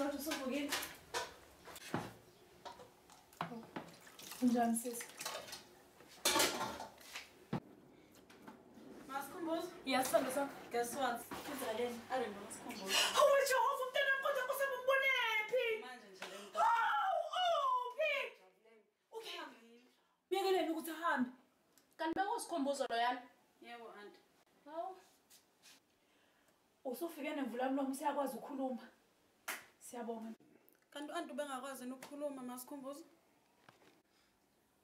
Soll das so gehen? Und dann ist Maskhumbuzo? Ja, sithando sami. Guess what? Kuzaleni. I don't know Maskhumbuzo. Hawu Jehova umntwana kodwa kusebumbonephi? Manje nje le nto. Hawu uphi? Okay. Uyekeleni ukuthi ahambe. Kanti bekusikhumbuzo lo yana? Yebo auntie. Hawu. Usufike nemvula mlomo siyakwazi ukukhuluma. Siyabonga. Kanti auntie bengakwazi ukukhuluma Maskhumbuzo?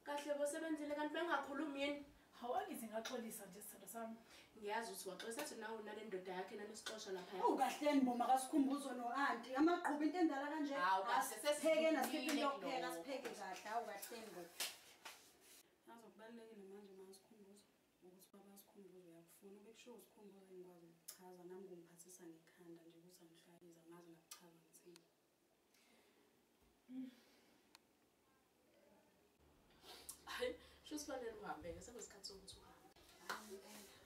Kahle bosebenzile kanti bengakhulumi yini? Hawu angithi ngaxolisa nje sithando sami. Ngiyazi ukuthi waxolisa ukuthi nawe unale ndoda yakhe nanisixosha lapha. Awukahleni bo makaSkhumbuzo no auntie. Amaqhubu into endala kanje. Hawu kahle Sipheke nasipheke into yokupheka sipheke kahle. Awukahleni bo. Yazi kubalekile manje Maskhumbuzo ukuthi baba Sikhumbuzo uyakufuna bekusho uSikhumbuzo engikwazi ukuchaza nami ngingiphathisa ngekhanda nje ukuthi angihlaliza ngaze ngakuchaza ngithini. Hayi, sho sifanele uhambe sebesikhathi sokuthi uhambe. Hayi ngihamba.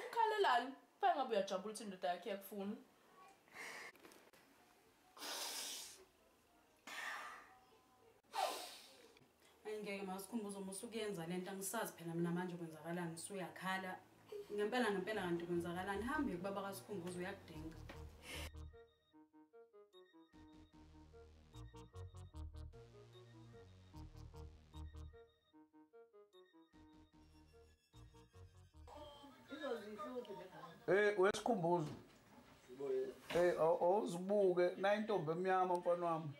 Ukhalelani? Phela ngabe uyajabula ukuthi indoda yakhe yakufuna. Ngeke Maskhumbuzo musukuyenza lento angisazi phela mina manje kwenzakalani usuyakhala ngempela kanti kwenzakalani hambe kubaba kaSikhumbuzo uyakudinga Wesikhumbuzo. Awuzibuke na intombi emnyama mfana wami.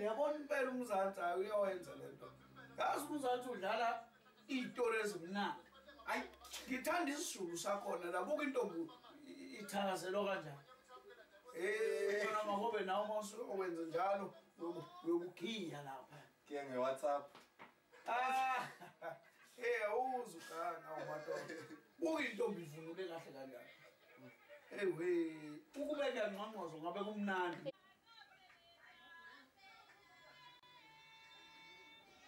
Yabona impela umzansi uyawenza lento. Yazi umzansi udlala izitori ezimnandi. Hayi, ngithanda isizulu sakhona labuka intombi ithakazelo kanjani. Mfana mahobe nawe mawuwenza njalo uyokukhiya lapha. Kiya nge-WhatsApp. Awuzukanga umadoda. Buka intombi ivunule kahle kanjani. We, ukubeka ngqongqozo ngabe kumnandi.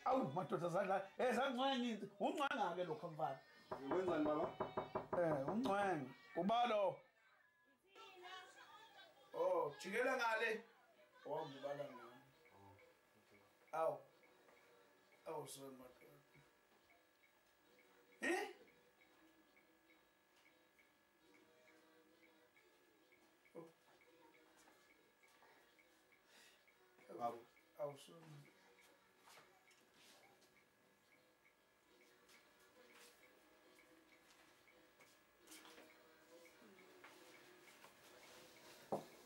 Awu madoda zadla. Sangcwenye, ungcwenga ke lokho mfana. Wenzani baba? Ungcwenga. Ubalo. Oh, jikela ngale. Ngibala ngani. Awu so madoda. Awu so.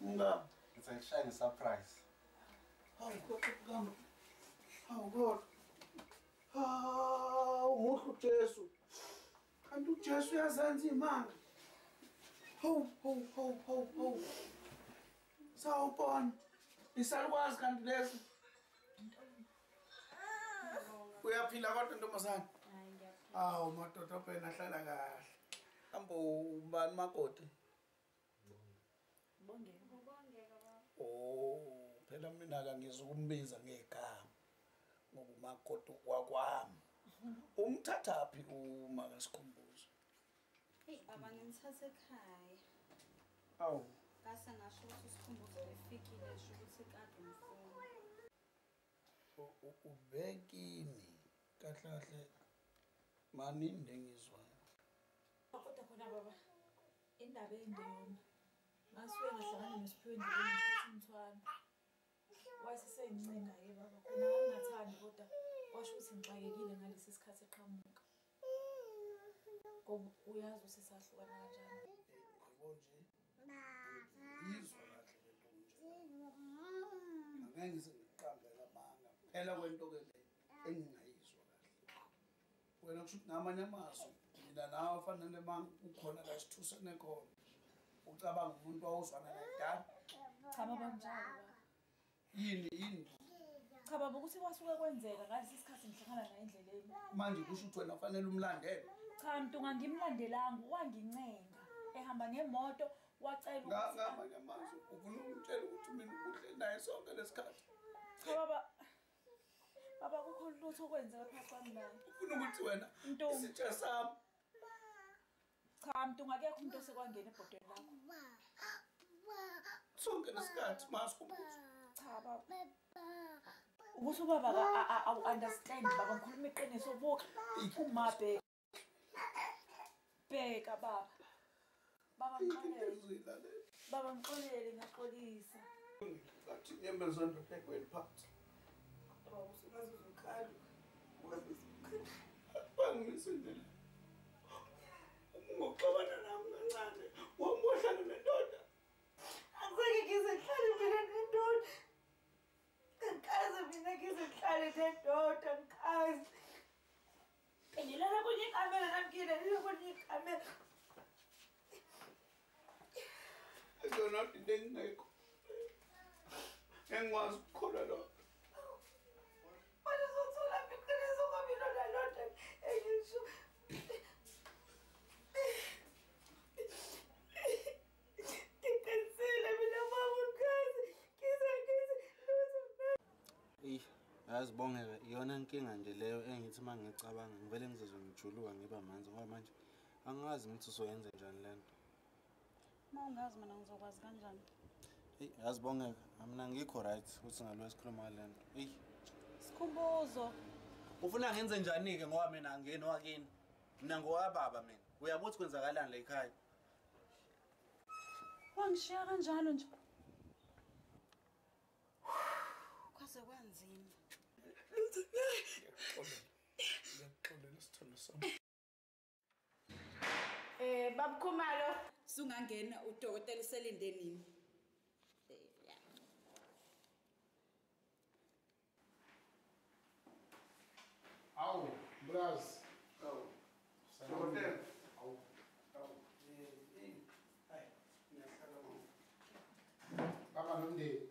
Nga. It's a shiny surprise. Hawu kodwa. Hawu kodwa. Umuhle uJesu. Kanti uJesu uyazenza imanga. Hawu. Sawubona. Isalukwazi kanti lesi. Uyaphila kodwa ntombazana? Hayi ngiyaphila. Awu madoda phela ahlala kahle. Hambo ubani makoti? Bongeke. Oh, phela mina aka ngizokumbiza ngegama. Ngoba umakoti wakwami. Umthathaphi uma kaSikhumbuzo? Hey baba ngimthathe ekhaya. Awu. Kase ngasho ukuthi uSikhumbuzo efikile esho ukuthi kade umfuna. Ubekini kahle manini engizwayo. Kodwa khona baba indaba endeyona. Ngasuke ngahlangana noSiphiwe ndiphethe umthwalo. Wayesesencinga ke baba khona ngingathandi kodwa washo ukuthi ngixakekile ngalesi sikhathi eqhamuka. Ngoba uyazi usesahluka kanjani. Yebo nje. Izwa kahle lento nje. Angeke ngiziqambela manga. Phela kwento ke le engingayizwa kahle. Wena kusho ngamanye amazwi mina nawe fanele manga ukhona la sithusene khona. Ucabanga umuntu wawuzwana naye dala. Cha baba njalo baba. Yini? Cha baba ukuthi kwasuke kwenzeka ngalesi sikhathi ngihlangana naye endleleni. Manje kusho ukuthi wena fanele umlandele. Cha mntunga ngimlandelanga wangincenga. Ehamba ngemoto wacela Ngamanye amazwi ufuna ukutshela ukuthi mina ubuhle naye sonke lesikhathi. Cha baba Baba kukho lutho okwenzeka phakathi kwami naye. Ufuna ukuthi wena Ntombi. isitsha sami. Cha Mtunga akekho umuntu osekwangena ebhodweni lakho. Sonke lesikhathi masikhumbuza. Cha baba. Ukuthi ubaba awu-understand baba ngikhuluma iqiniso buka. Uma bheka baba. Baba ngixolele. Baba ngixolele ngiyaxolisa. Ngathi nyembezando phekweni phansi. Baba usungaze uzikhali. Bangisindele. Ngokuxabana nami kancane. Wamohlana nendoda. Angeke ngizehlale mina nendoda. Ngikaze mina ngizehlale nendoda ngikaze. Ngilala kwenye ikamela nami ngilala kwenye ikamela. Yona into engekho. Engikwazi ukukholwa lokho. Manje uzothola iqiniso ngoba ilona lonto engisho. Ngiqinisile mina mama ngikaze. Yazi Bongeka iyona inkinga nje leyo engithi mangicabanga ngivele ngizizwe ngijuluka ngiba manzi ngoba manje angazi ukuthi uzoyenza njani lento. Ungazi mina ngizokwazi kanjani? Yazi Bongeka mina ngikho right ukuthi ngalwe sikhuluma lento. Sikhumbuzo. Ufuna ngenze njani ke ngoba mina angeni wakini. Mina ngowababa mina. Uyabuthi ukuthi kwenzakalani la ekhaya? Wangishiya kanjalo nje. Kwaze kwanzima. Ngiyaqolela isithando sami. Baba Khumalo. Sungangena udokotela uselinde nini? Awu, braz. Awu. Dokotela. Awu. Hayi, ngiyahlala mama. Baba nomndeni.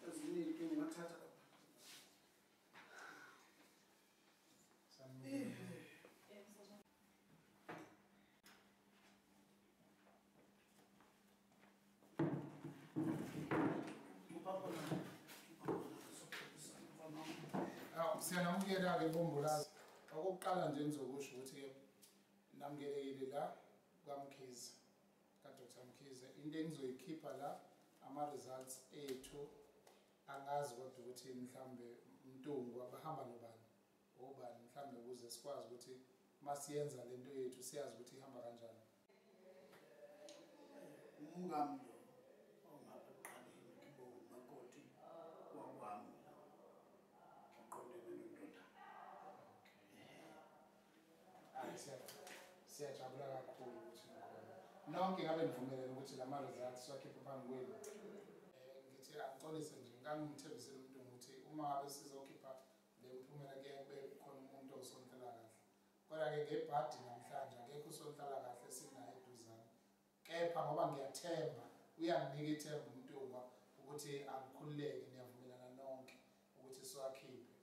Ezinye inkinga ngathatha lapha. Siyanamukela-ke bombulazi. Okokuqala nje ngizokusho ukuthi-ke namukelekile la kukaMkhize, kaDr. Mkhize. Into engizoyikhipha la ama-results ethu angazi kodwa ukuthi mhlawumbe Mntungu abahamba nobani obani mhlawumbe ukuze sikwazi ukuthi masiyenza lento yethu siyazi ukuthi ihamba kanjani. Umngami lo ongapha eqaleni Kibo Makoti wakwami ngiqondene nendoda. Siyajabula kakhulu ukuthi nikhona. Nonke ngabe nivumelene ukuthi la ma-results siwakhiphe phambi kwenu. Ngithi angixolise nje ngangithembisile umuntu ukuthi uma ngabe sizokhipha le mphumela kuye kube khona umuntu osonhlela kahle. Kodwa-ke ngebhadi namhlanje akekho usonhlela kahle sinaye eduzane. Kepha ngoba ngiyathemba uyanginika ithemba uMntunga ukuthi angikhululeke niyavumelana nonke ukuthi siwakhiphe.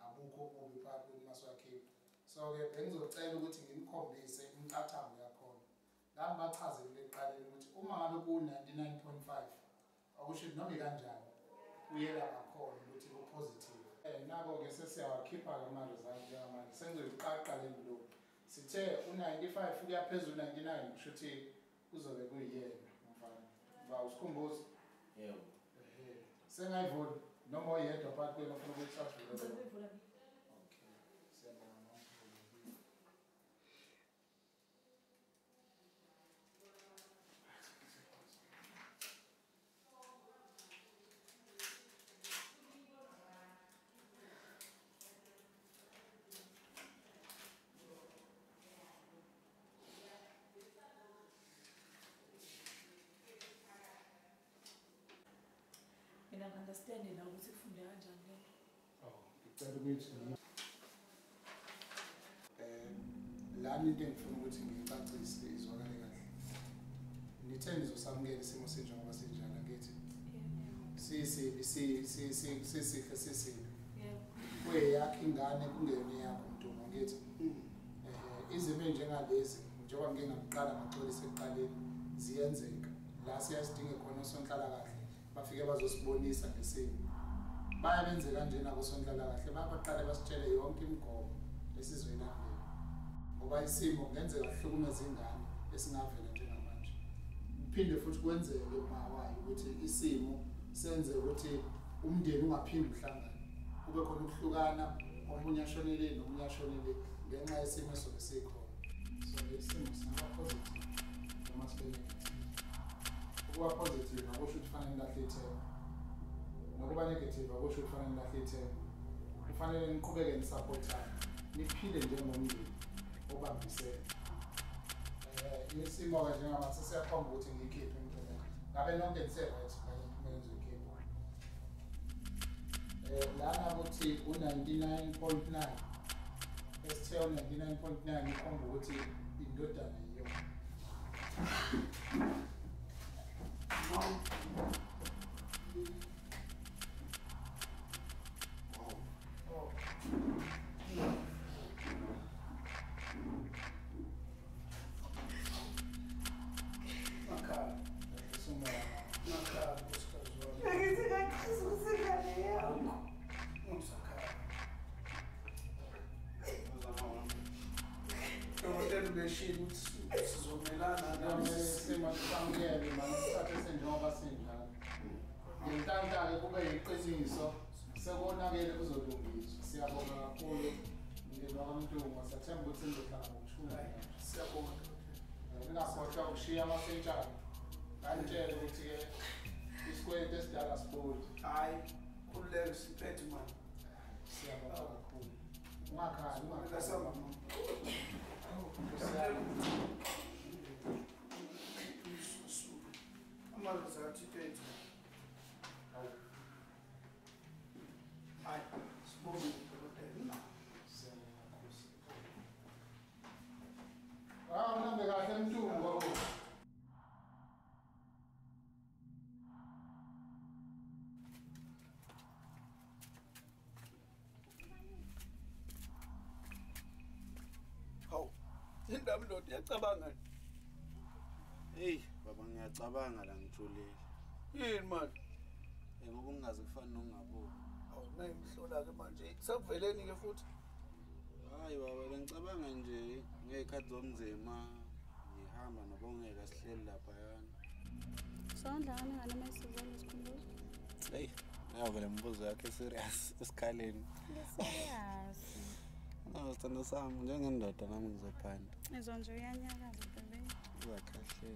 Abukho ububi phakathi kwethu masiwakhiphe. So-ke bengizocela ukuthi ngimkhombise imicabango yakhona. La ngibachazele ekuqaleni ukuthi uma ngabe ku-99.5 akusho ukuthi noma ikanjani uyela ngakhona ukuthi ku-positive. Nako-ke sesiyawakhipha-ke ama-result njengamanje. Sengizoyiqaqaleni lo. Sithe u-95 ukuya phezulu 99 kusho ukuthi kuzobe kuyiyena mfana. Ba usikhumbuza? Yebo. Sengayivula noma oyedwa phakathi kwenu ofuna ukuthi savule. Okay. Siyabonga. Mina ngi-understand la ukuthi kufunde kanjani lento. Ngicela ukuthi lana into engifuna ukuthi ngiyicacise izwakale kahle. Nithe nizosamukela isimo senjengoba sinjalo ngithi. Sisihle. Kweyakho ingane kungeyona yakho Mntungu ngithi. Izimo njengalezi njengoba ngike ngakuqala ngaxolisa ekuqaleni ziyenzeka. La siyasidinga khona osonhlala kahle. Bafike bazosibonisa ngesimo. bayabenze kanjena kusonhlalakahle baqale basitshele yonke imigomo esizoyilandela ngoba isimo kungenzeka kuhlukumeza ingane esingavela njengamanje kuphinde futhi kwenzeke mawayo ukuthi isimo senze ukuthi umndeni ungaphindi uhlangane kube khona ukuhlukana omunye ashonele nomunye ashonele ngenxa yesimo esobe sikhona so isimo singaba positive noma sibe negative ukuba positive akusho ukuthi fanele nilahle ithemba nokuba negative akusho ukuthi fanele nilahle ithemba kufanele niqhubeke nisupportane niphile njengomndeni obambisene isimo ke njengoba sesiyakhomba ukuthi ngiyikhiphe impela ngabe nonke nise-right ngale kumele ngizoyikhipha lana ukuthi u-99.9 esithe u-99.9 ikhomba ukuthi indodana yiyo sizomelana nasemaqamukele manesikhathi esenjengoba sinjalo ngenhlanhla-ke kube yiqiniso sekonakele kuzolungiswa siyabonga kakhulu mndeni wakaMntungwa siyathemba ukuthi nizohlala ngokuthula siyabonga ningakhohlwa ukushiya amasentshana ngantshela ukuthi-ke isikweletu esidala siboli hhayi khululeke siphethe imali siyabonga kakhulu ungakhali indaba ndoda iyacabanga Hey baba ngiyacabanga la ngijulile yini manje ngoba ungazi kufana nongabuka awunayimhlola-ke manje sekuveleni ke futhi hayi baba bengicabanga nje ngey'khathi zomzima ngihamba nobongeka sihleli laphayana Sondlana ngane mesizweni isikhumbuzo. Hey ayavela umbuzo yakhe serious esikhaleni Serious. sithando sami njengendoda nami ngizophanda Izwa nje uyanyakaza bebe. Uzakhahle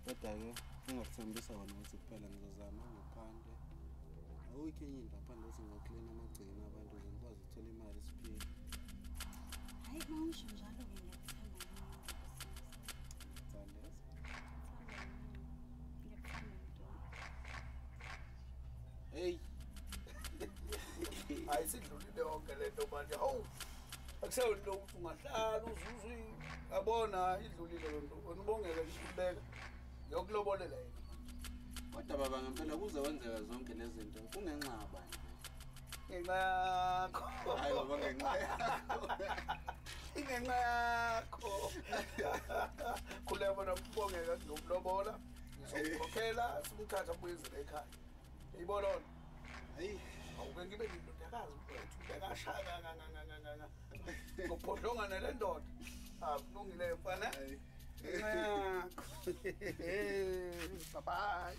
kodwa-ke ungakuthembisa wona ukuthi kuphela ngizozama ngophande awukho enye into ngaphandle ukuthi ngoklina amagcina abantu ukuze ngikwazi ukuthola imali siphile Hayi mawusho njalo-ke ngiyakuthemba hey hayi sidlulile yonke le nto manje hawu akuseyonto ukuthi ungahlala uzuze yabona idlulile le nto unibongeke ngikhululeka ngiyokulobolela yena kodwa baba ngempela kuze wenzeka zonke lezi zinto kungenxa yabani ngenxa yakho hayi baba ngenxa yakho ingenxa yakho khuleka bona kubongeka ngizokulobola ngizokukhokhela simthatha abuyezele ekhaya uyibona hayi awube ngibe nindodakazi mfowethu bekashaya ngophodlonga nale ndoda kulungile mfana bye bye.